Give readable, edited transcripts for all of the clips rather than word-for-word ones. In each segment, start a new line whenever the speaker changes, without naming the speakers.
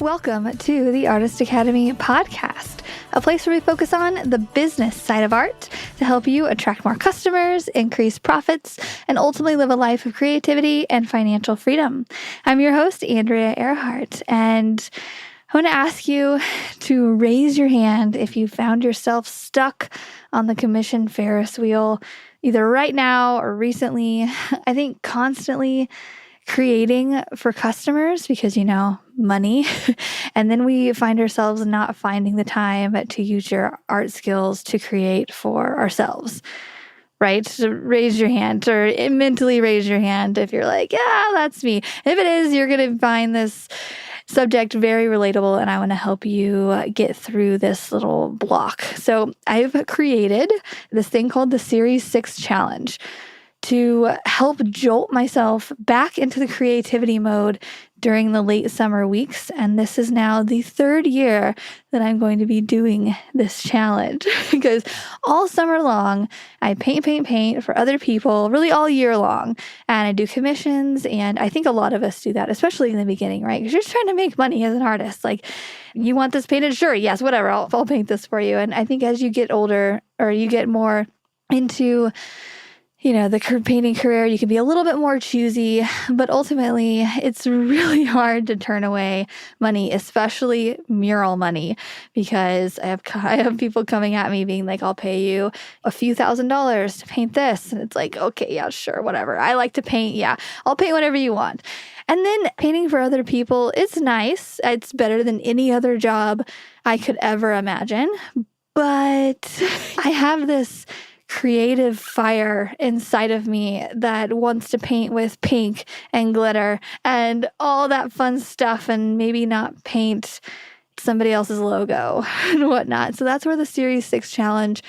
Welcome to the Artist Academy podcast, a place where we focus on the business side of art to help you attract more customers, increase profits, and ultimately live a life of creativity and financial freedom. I'm your host, Andrea Earhart, and I want to ask you to raise your hand if you found yourself stuck on the commission Ferris wheel, either right now or recently. I think constantly creating for customers because, money. And then we find ourselves not finding the time to use your art skills to create for ourselves, right? So raise your hand or mentally raise your hand if you're like, yeah, that's me. If it is, you're going to find this subject very relatable, and I want to help you get through this little block. So I've created this thing called the Series 6 Challenge to help jolt myself back into the creativity mode during the late summer weeks. And this is now the third year that I'm going to be doing this challenge because all summer long, I paint for other people, really all year long. And I do commissions. And I think a lot of us do that, especially in the beginning, right? Because you're just trying to make money as an artist. Like, you want this painted? Sure. Yes, whatever. I'll paint this for you. And I think as you get older or you get more into the painting career, you can be a little bit more choosy, but ultimately it's really hard to turn away money, especially mural money, because I have people coming at me being like, I'll pay you a few $1,000s to paint this. And it's like, okay, yeah, sure, whatever. I like to paint. Yeah, I'll paint whatever you want. And then painting for other people, it's nice. It's better than any other job I could ever imagine. But I have this creative fire inside of me that wants to paint with pink and glitter and all that fun stuff and maybe not paint somebody else's logo and whatnot. So that's where the Series 6 Challenge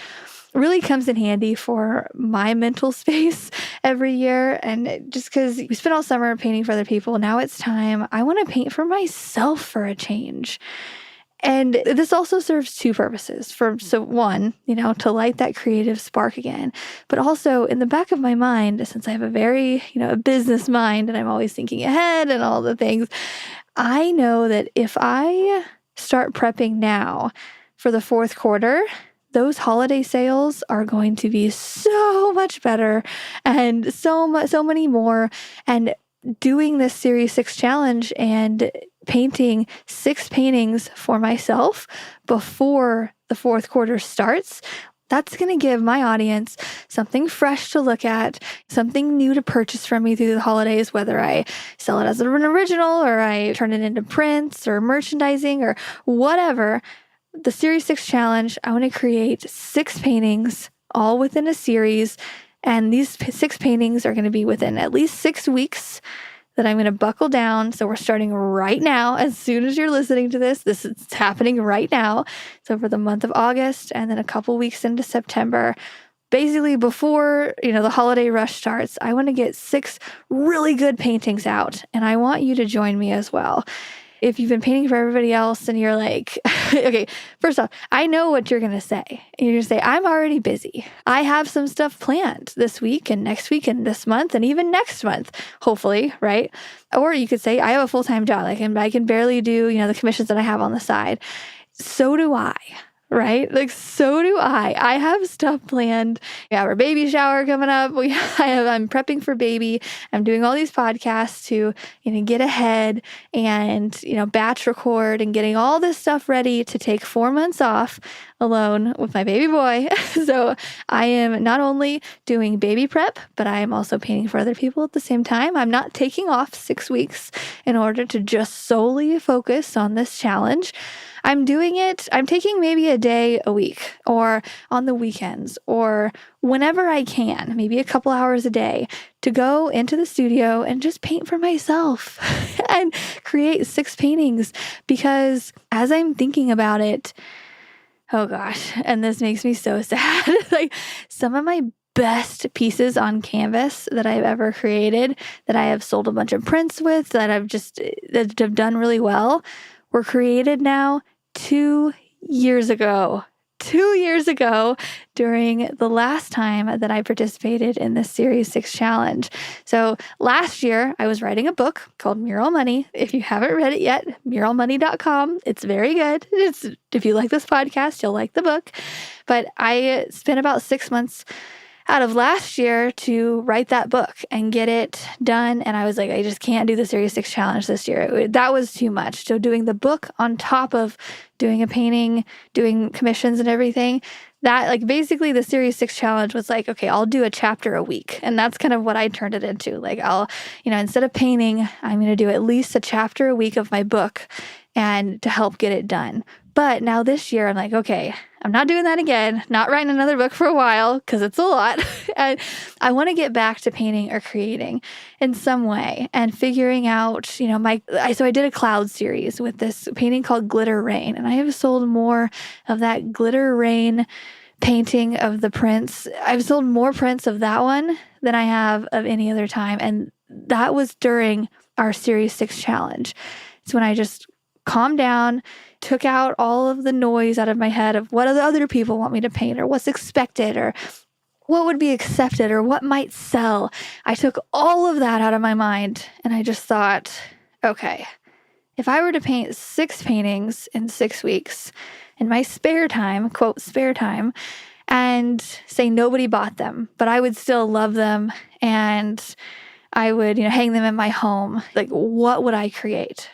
really comes in handy for my mental space every year. And just because we spent all summer painting for other people, now it's time. I want to paint for myself for a change. And this also serves two purposes. One, to light that creative spark again, but also in the back of my mind, since I have a very, a business mind and I'm always thinking ahead and all the things, I know that if I start prepping now for the fourth quarter, those holiday sales are going to be so much better and so many more. And doing this Series 6 Challenge and painting 6 paintings for myself before the fourth quarter starts, that's going to give my audience something fresh to look at, something new to purchase from me through the holidays, whether I sell it as an original or I turn it into prints or merchandising or whatever. The Series 6 Challenge, I want to create 6 paintings all within a series. And these 6 paintings are going to be within at least 6 weeks that I'm going to buckle down. So we're starting right now. As soon as you're listening to this is happening right now. So for the month of August and then a couple weeks into September, basically before, the holiday rush starts, I want to get 6 really good paintings out. And I want you to join me as well. If you've been painting for everybody else and you're like, okay, first off, I know what you're going to say. You're going to say, I'm already busy. I have some stuff planned this week and next week and this month and even next month, hopefully, right? Or you could say, I have a full-time job. I can barely do, the commissions that I have on the side. So do I. Right? Like, so do I. I have stuff planned. We have our baby shower coming up. I'm prepping for baby. I'm doing all these podcasts to, get ahead and, batch record and getting all this stuff ready to take 4 months off alone with my baby boy. So I am not only doing baby prep, but I am also painting for other people at the same time. I'm not taking off 6 weeks in order to just solely focus on this challenge. I'm taking maybe a day a week or on the weekends or whenever I can, maybe a couple hours a day to go into the studio and just paint for myself and create 6 paintings because as I'm thinking about it, oh gosh, and this makes me so sad. Like some of my best pieces on canvas that I've ever created that I have sold a bunch of prints with that have done really well were created now 2 years ago. 2 years ago during the last time that I participated in the Series 6 challenge. So last year, I was writing a book called Mural Money. If you haven't read it yet, muralmoney.com. It's very good. If you like this podcast, you'll like the book. But I spent about 6 months out of last year to write that book and get it done. And I was like, I just can't do the Series 6 challenge this year. That was too much. So doing the book on top of doing a painting, doing commissions and everything, that like basically the Series 6 challenge was like, okay, I'll do a chapter a week. And that's kind of what I turned it into. Like instead of painting, I'm going to do at least a chapter a week of my book and to help get it done. But now this year, I'm like, okay, I'm not doing that again, not writing another book for a while because it's a lot. And I want to get back to painting or creating in some way and figuring out, so I did a cloud series with this painting called Glitter Rain. And I have sold more of that Glitter Rain painting of the prints. I've sold more prints of that one than I have of any other time. And that was during our Series 6 challenge. It's when I just calmed down, took out all of the noise out of my head of what other people want me to paint or what's expected or what would be accepted or what might sell. I took all of that out of my mind and I just thought, okay, if I were to paint 6 paintings in 6 weeks in my spare time, quote, spare time, and say nobody bought them, but I would still love them and I would, hang them in my home, like what would I create?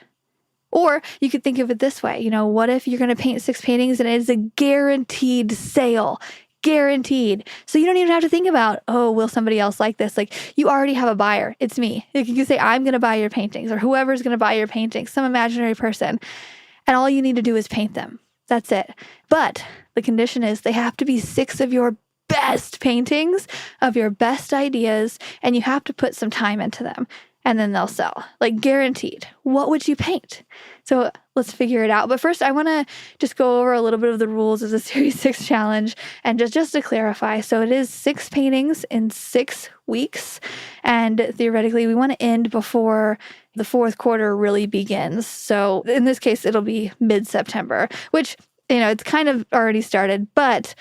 Or you could think of it this way, what if you're going to paint 6 paintings and it's a guaranteed sale? Guaranteed. So you don't even have to think about, oh, will somebody else like this? Like you already have a buyer. It's me. You can say, I'm going to buy your paintings or whoever's going to buy your paintings, some imaginary person. And all you need to do is paint them. That's it. But the condition is they have to be 6 of your best paintings, of your best ideas, and you have to put some time into them. And then they'll sell, like guaranteed. What would you paint? So let's figure it out. But first, I want to just go over a little bit of the rules of the Series 6 challenge. And just to clarify, so it is 6 paintings in 6 weeks. And theoretically, we want to end before the 4th quarter really begins. So in this case, it'll be mid-September, which, it's kind of already started, but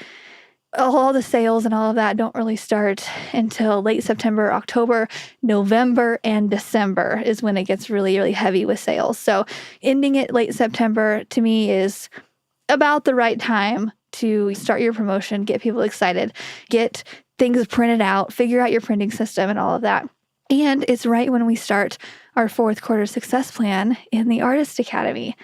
all the sales and all of that don't really start until late September, October, November, and December is when it gets really, really heavy with sales. So ending it late September to me is about the right time to start your promotion, get people excited, get things printed out, figure out your printing system and all of that. And it's right when we start our 4th quarter success plan in the Artist Academy.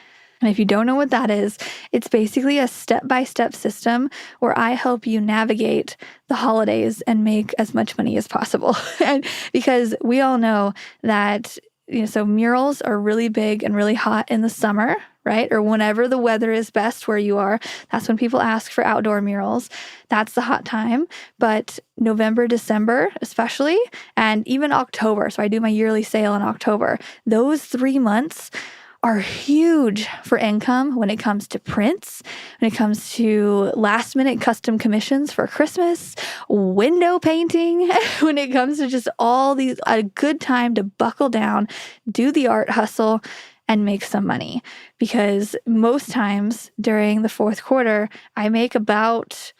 And if you don't know what that is, it's basically a step-by-step system where I help you navigate the holidays and make as much money as possible. And because we all know that, so murals are really big and really hot in the summer, right? Or whenever the weather is best where you are. That's when people ask for outdoor murals. That's the hot time. But November, December, especially, and even October. So I do my yearly sale in October. Those 3 months are huge for income when it comes to prints, when it comes to last minute custom commissions for Christmas, window painting, when it comes to just all these, a good time to buckle down, do the art hustle, and make some money. Because most times during the 4th quarter, I make about,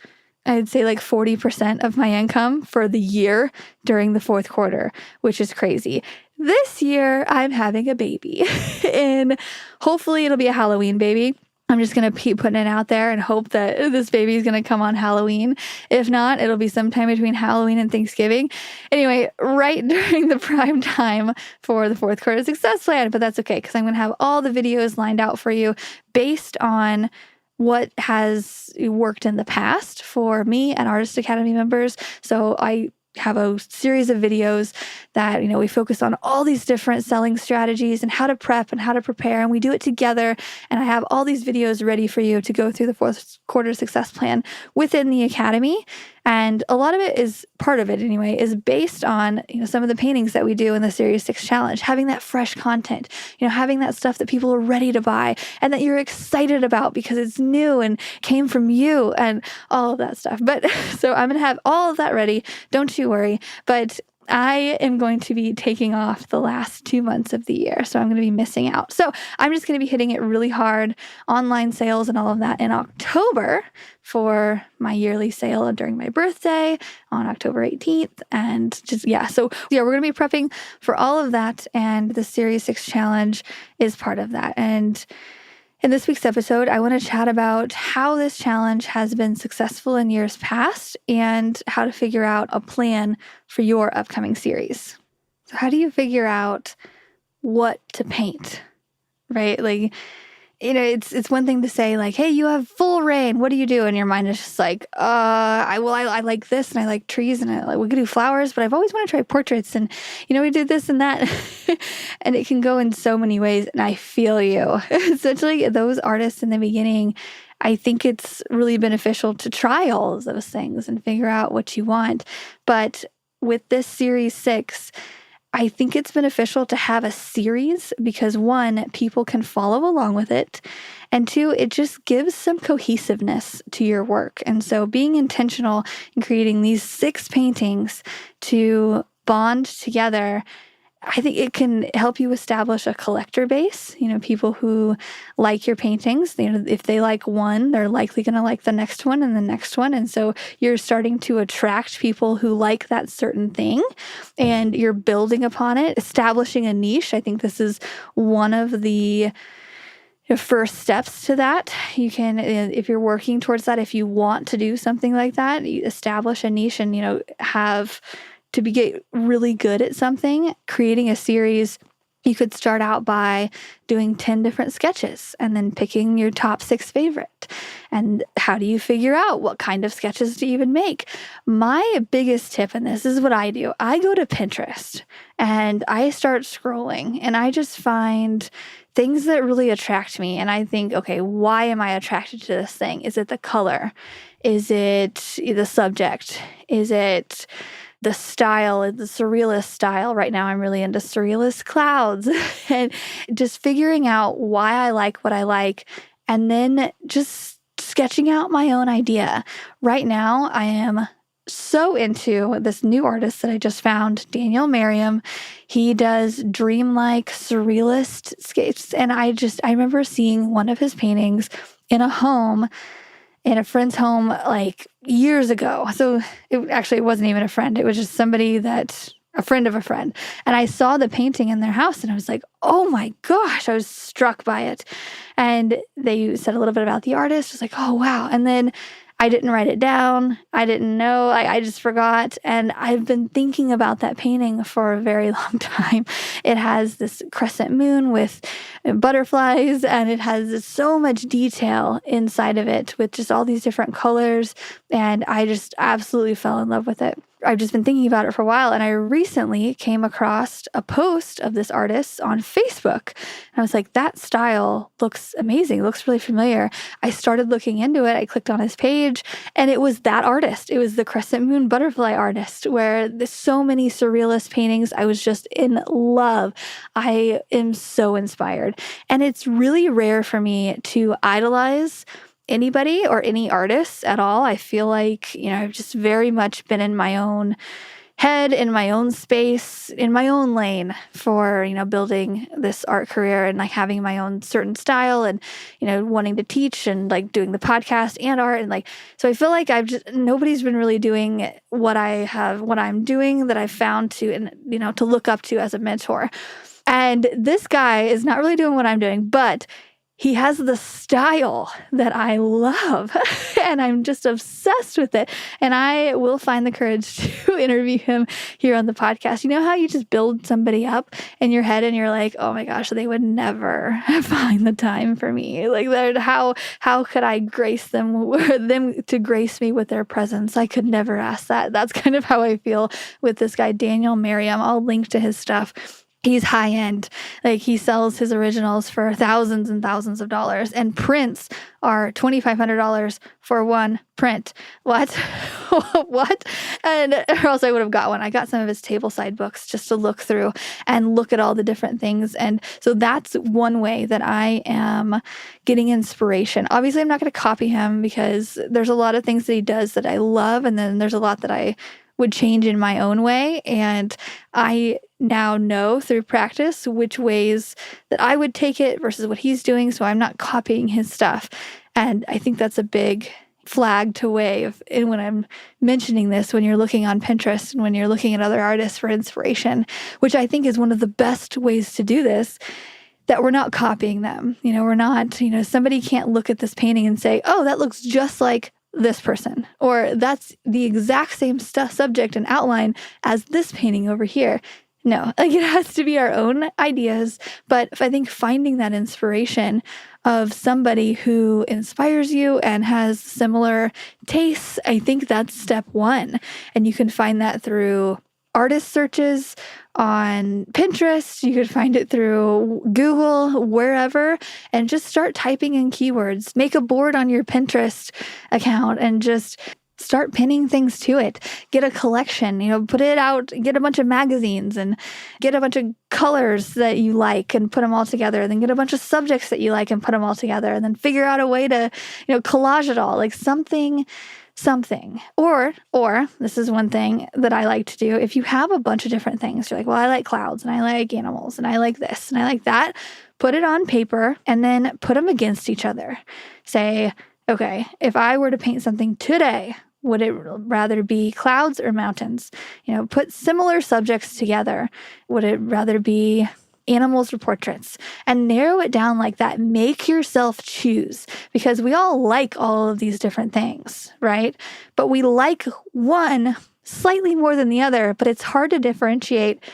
I'd say like 40% of my income for the year during the 4th quarter, which is crazy. This year, I'm having a baby, and hopefully it'll be a Halloween baby. I'm just going to keep putting it out there and hope that this baby is going to come on Halloween. If not, it'll be sometime between Halloween and Thanksgiving. Anyway, right during the prime time for the 4th quarter success plan, but that's okay because I'm going to have all the videos lined out for you based on what has worked in the past for me and Artist Academy members. So I have a series of videos that, we focus on all these different selling strategies and how to prep and how to prepare, and we do it together. And I have all these videos ready for you to go through the 4th quarter success plan within the Academy. And a lot of it is, part of it anyway, is based on, some of the paintings that we do in the Series 6 challenge, having that fresh content, having that stuff that people are ready to buy and that you're excited about because it's new and came from you and all of that stuff. But so I'm going to have all of that ready. Don't you worry. But I am going to be taking off the last 2 months of the year, so I'm going to be missing out. So I'm just going to be hitting it really hard, online sales and all of that in October for my yearly sale during my birthday on October 18th. And we're going to be prepping for all of that. And the Series 6 challenge is part of that. And in this week's episode, I want to chat about how this challenge has been successful in years past and how to figure out a plan for your upcoming series. So how do you figure out what to paint, right? Like, it's one thing to say like, hey, you have full rain. What do you do? And your mind is just like, I like this and I like trees and we could do flowers, but I've always wanted to try portraits and, we did this and that. And it can go in so many ways. And I feel you. Essentially, those artists in the beginning, I think it's really beneficial to try all of those things and figure out what you want. But with this Series 6, I think it's beneficial to have a series because 1, people can follow along with it, and 2, it just gives some cohesiveness to your work. And so being intentional in creating these 6 paintings to bond together, I think it can help you establish a collector base, people who like your paintings. If they like one, they're likely going to like the next one and the next one. And so you're starting to attract people who like that certain thing and you're building upon it, establishing a niche. I think this is one of the first steps to that. You can, if you're working towards that, if you want to do something like that, you establish a niche and, have to get really good at something, creating a series. You could start out by doing 10 different sketches and then picking your top 6 favorite. And how do you figure out what kind of sketches to even make? My biggest tip, and this is what I do, I go to Pinterest and I start scrolling and I just find things that really attract me. And I think, okay, why am I attracted to this thing? Is it the color? Is it the subject? Is it the style, the surrealist style? Right now, I'm really into surrealist clouds and just figuring out why I like what I like and then just sketching out my own idea. Right now, I am so into this new artist that I just found, Daniel Merriam. He does dreamlike surrealist scapes. And I remember seeing one of his paintings in a friend's home like years ago. So it wasn't even a friend. It was just a friend of a friend. And I saw the painting in their house and I was like, oh my gosh, I was struck by it. And they said a little bit about the artist. I was like, oh wow. And then I didn't write it down. I didn't know. I just forgot. And I've been thinking about that painting for a very long time. It has this crescent moon with butterflies, and it has so much detail inside of it with just all these different colors. And I just absolutely fell in love with it. I've just been thinking about it for a while, and I recently came across a post of this artist on Facebook. And I was like, that style looks amazing. It looks really familiar. I started looking into it. I clicked on his page, and it was that artist. It was the Crescent Moon Butterfly artist, where there's so many surrealist paintings. I was just in love. I am so inspired. And it's really rare for me to idolize anybody or any artists at all. I feel like, I've just very much been in my own head, in my own space, in my own lane for, building this art career and like having my own certain style and, wanting to teach and like doing the podcast and art. And like, so I feel like nobody's been really doing what I'm doing that I've found to look up to as a mentor. And this guy is not really doing what I'm doing, but he has the style that I love, and I'm just obsessed with it. And I will find the courage to interview him here on the podcast. You know how you just build somebody up in your head and you're like, oh my gosh, they would never find the time for me. Like, how could I grace them to grace me with their presence? I could never ask that. That's kind of how I feel with this guy, Daniel Merriam. I'll link to his stuff. He's high end. Like, he sells his originals for thousands and thousands of dollars, and prints are $2,500 for one print. What? What? And or else I would have got one. I got some of his tableside books just to look through and look at all the different things. And so that's one way that I am getting inspiration. Obviously, I'm not going to copy him because there's a lot of things that he does that I love, and then there's a lot that I would change in my own way. And I now know through practice which ways that I would take it versus what he's doing. So I'm not copying his stuff. And I think that's a big flag to wave. And when I'm mentioning this, when you're looking on Pinterest and when you're looking at other artists for inspiration, which I think is one of the best ways to do this, that we're not copying them. We're not, somebody can't look at this painting and say, oh, that looks just like this person, or that's the exact same subject and outline as this painting over here. No, it has to be our own ideas. But I think finding that inspiration of somebody who inspires you and has similar tastes, I think that's step one. And you can find that through artist searches on Pinterest. You could find it through Google, wherever, and just start typing in keywords. Make a board on your Pinterest account and just start pinning things to it. Get a collection, put it out, get a bunch of magazines and get a bunch of colors that you like and put them all together. Then get a bunch of subjects that you like and put them all together. And then figure out a way to, collage it all, like something. Or this is one thing that I like to do. If you have a bunch of different things, you're like, well, I like clouds and I like animals and I like this and I like that, put it on paper and then put them against each other. Say, okay, if I were to paint something today, would it rather be clouds or mountains? Put similar subjects together. Would it rather be animals or portraits? And narrow it down like that. Make yourself choose, because we all like all of these different things, right? But we like one slightly more than the other, but it's hard to differentiate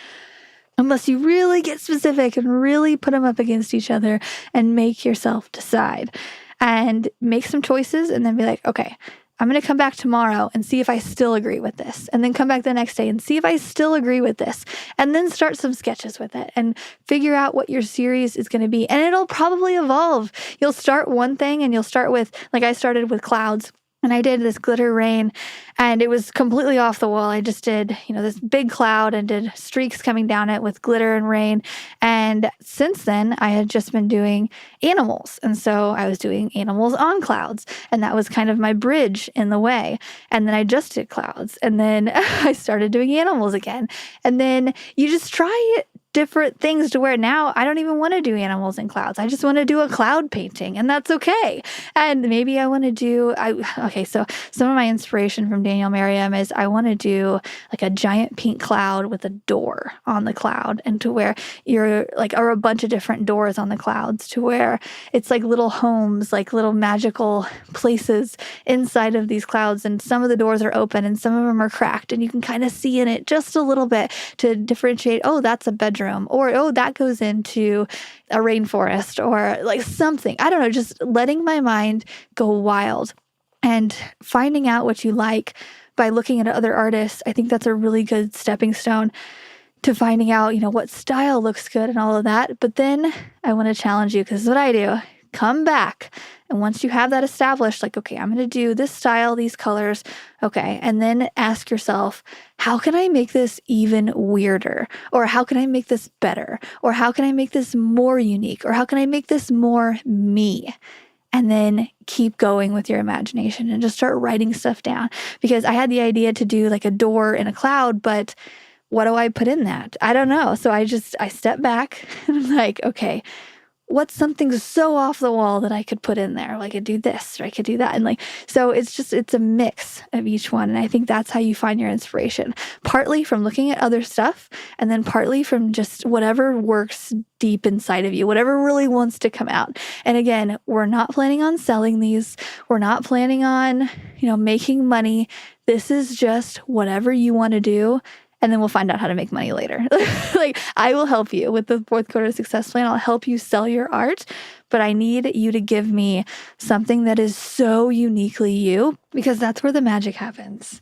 unless you really get specific and really put them up against each other and make yourself decide and make some choices and then be like, okay, I'm going to come back tomorrow and see if I still agree with this. And then come back the next day and see if I still agree with this. And then start some sketches with it and figure out what your series is going to be. And it'll probably evolve. You'll start one thing and you'll start with, like I started with clouds. And I did this glitter rain and it was completely off the wall. I just did, this big cloud and did streaks coming down it with glitter and rain. And since then, I had just been doing animals. And so I was doing animals on clouds. And that was kind of my bridge in the way. And then I just did clouds. And then I started doing animals again. And then you just try it. Different things to where now I don't even want to do animals and clouds. I just want to do a cloud painting and that's okay. And maybe I want to do, so some of my inspiration from Daniel Merriam is I want to do like a giant pink cloud with a door on the cloud and to where you're like, or a bunch of different doors on the clouds to where it's like little homes, like little magical places inside of these clouds. And some of the doors are open and some of them are cracked and you can kind of see in it just a little bit to differentiate, oh, that's a bedroom. Or, oh, that goes into a rainforest or like something. I don't know, just letting my mind go wild and finding out what you like by looking at other artists. I think that's a really good stepping stone to finding out, what style looks good and all of that. But then I want to challenge you because this is what I do. Come back. And once you have that established, like, okay, I'm going to do this style, these colors. Okay. And then ask yourself, how can I make this even weirder? Or how can I make this better? Or how can I make this more unique? Or how can I make this more me? And then keep going with your imagination and just start writing stuff down. Because I had the idea to do like a door in a cloud, but what do I put in that? I don't know. So I step back and I'm like, okay, what's something so off the wall that I could put in there? Like I could do this or I could do that. And so it's a mix of each one. And I think that's how you find your inspiration, partly from looking at other stuff and then partly from just whatever works deep inside of you, whatever really wants to come out. And again, we're not planning on selling these. We're not planning on, making money. This is just whatever you want to do. And then we'll find out how to make money later. I will help you with the 4th quarter success plan. I'll help you sell your art, but I need you to give me something that is so uniquely you, because that's where the magic happens.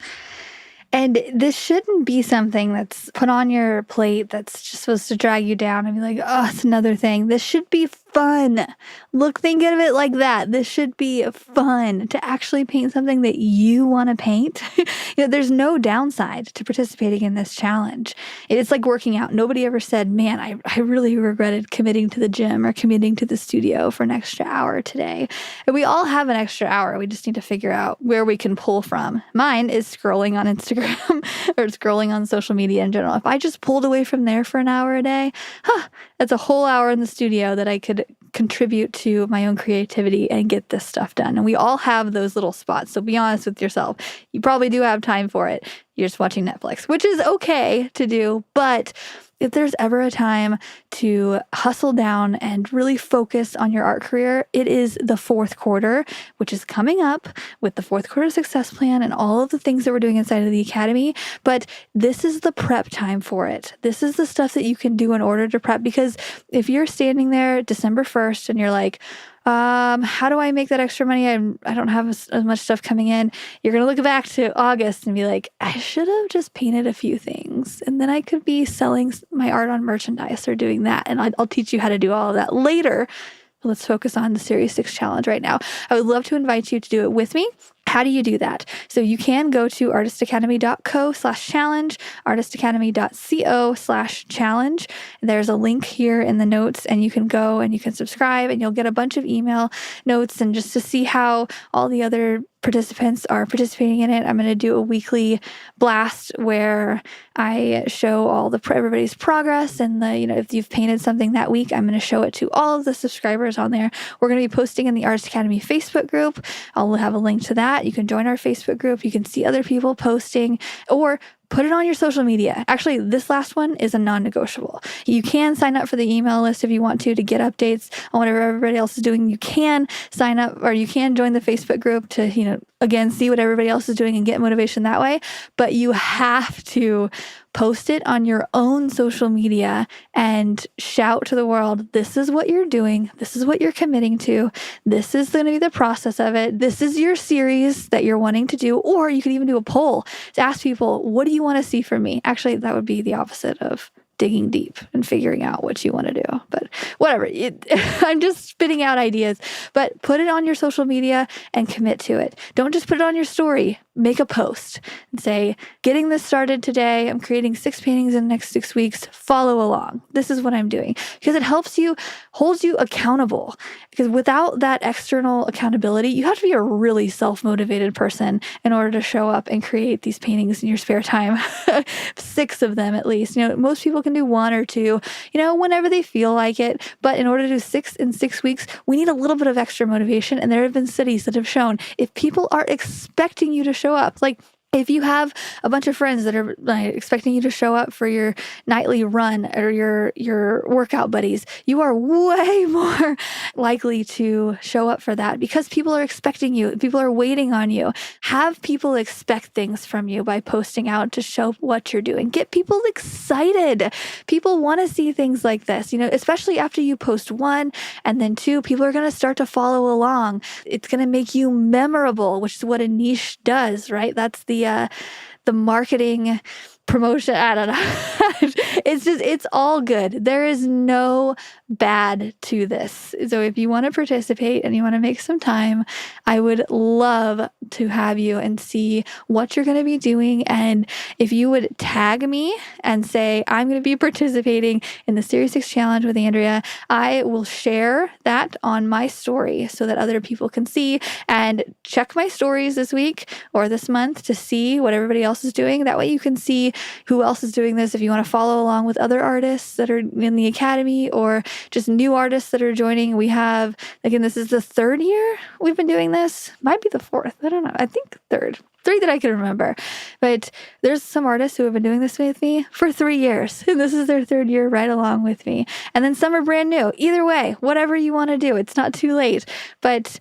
And this shouldn't be something that's put on your plate that's just supposed to drag you down and be like, oh, it's another thing. This should be fun. Think of it like that. This should be fun to actually paint something that you want to paint. There's no downside to participating in this challenge. It's like working out. Nobody ever said, man, I really regretted committing to the gym or committing to the studio for an extra hour today. And we all have an extra hour. We just need to figure out where we can pull from. Mine is scrolling on Instagram or scrolling on social media in general. If I just pulled away from there for an hour a day, that's a whole hour in the studio that I could contribute to my own creativity and get this stuff done. And we all have those little spots. So be honest with yourself. You probably do have time for it. You're just watching Netflix, which is okay to do. But if there's ever a time to hustle down and really focus on your art career, it is the fourth quarter, which is coming up with the fourth quarter success plan and all of the things that we're doing inside of the academy. But this is the prep time for it. This is the stuff that you can do in order to prep. Because if you're standing there December 1st and you're like, how do I make that extra money? I don't have as much stuff coming in. You're going to look back to August and be like, I should have just painted a few things. And then I could be selling my art on merchandise or doing that. And I'll teach you how to do all of that later. But let's focus on the Series 6 challenge right now. I would love to invite you to do it with me. How do you do that? So you can go to artistacademy.co/challenge, artistacademy.co/challenge. There's a link here in the notes and you can go and you can subscribe and you'll get a bunch of email notes and just to see how all the other participants are participating in it. I'm going to do a weekly blast where I show everybody's progress and if you've painted something that week, I'm going to show it to all of the subscribers on there. We're going to be posting in the Artist Academy Facebook group. I'll have a link to that. You can join our Facebook group. You can see other people posting or put it on your social media. Actually, this last one is a non-negotiable. You can sign up for the email list if you want to get updates on whatever everybody else is doing. You can sign up or you can join the Facebook group to, again, see what everybody else is doing and get motivation that way. But you have to post it on your own social media and shout to the world, this is what you're doing. This is what you're committing to. This is going to be the process of it. This is your series that you're wanting to do. Or you could even do a poll to ask people, what do you want to see from me? Actually, that would be the opposite of digging deep and figuring out what you want to do. But whatever, I'm just spitting out ideas. But put it on your social media and commit to it. Don't just put it on your story. Make a post and say, getting this started today. I'm creating 6 paintings in the next 6 weeks. Follow along. This is what I'm doing. Because it holds you accountable. Because without that external accountability, you have to be a really self-motivated person in order to show up and create these paintings in your spare time. 6 of them at least. Most people can do 1 or 2, whenever they feel like it. But in order to do 6 in 6 weeks, we need a little bit of extra motivation. And there have been studies that have shown if people are expecting you to show up, like if you have a bunch of friends that are expecting you to show up for your nightly run or your workout buddies, you are way more likely to show up for that because people are expecting you. People are waiting on you. Have people expect things from you by posting out to show what you're doing. Get people excited. People want to see things like this, especially after you post 1 and then 2, people are going to start to follow along. It's going to make you memorable, which is what a niche does, right? That's the marketing promotion. I don't know. It's all good. There is no bad to this. So if you want to participate and you want to make some time, I would love to have you and see what you're going to be doing. And if you would tag me and say, I'm going to be participating in the Series 6 challenge with Andrea, I will share that on my story so that other people can see and check my stories this week or this month to see what everybody else is doing. That way you can see who else is doing this. If you want to follow along with other artists that are in the academy or just new artists that are joining, we have, again, this is the 3rd year we've been doing this. Might be the 4th. I don't know. I think 3rd. 3 that I can remember. But there's some artists who have been doing this with me for 3 years. And this is their 3rd year right along with me. And then some are brand new. Either way, whatever you want to do, it's not too late. But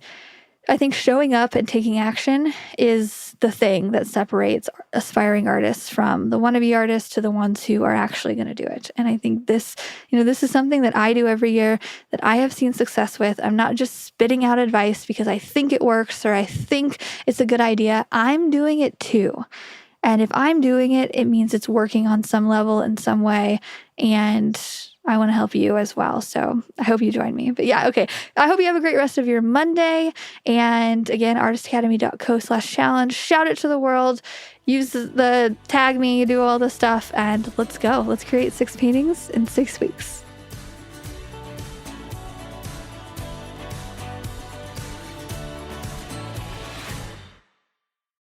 I think showing up and taking action is the thing that separates aspiring artists from the wannabe artists to the ones who are actually going to do it. And I think this is something that I do every year that I have seen success with. I'm not just spitting out advice because I think it works or I think it's a good idea. I'm doing it too. And if I'm doing it, it means it's working on some level in some way. And I want to help you as well. So I hope you join me. But yeah, okay. I hope you have a great rest of your Monday. And again, artistacademy.co/challenge. Shout it to the world. Use the tag me, do all the stuff, and let's go. Let's create 6 paintings in 6 weeks.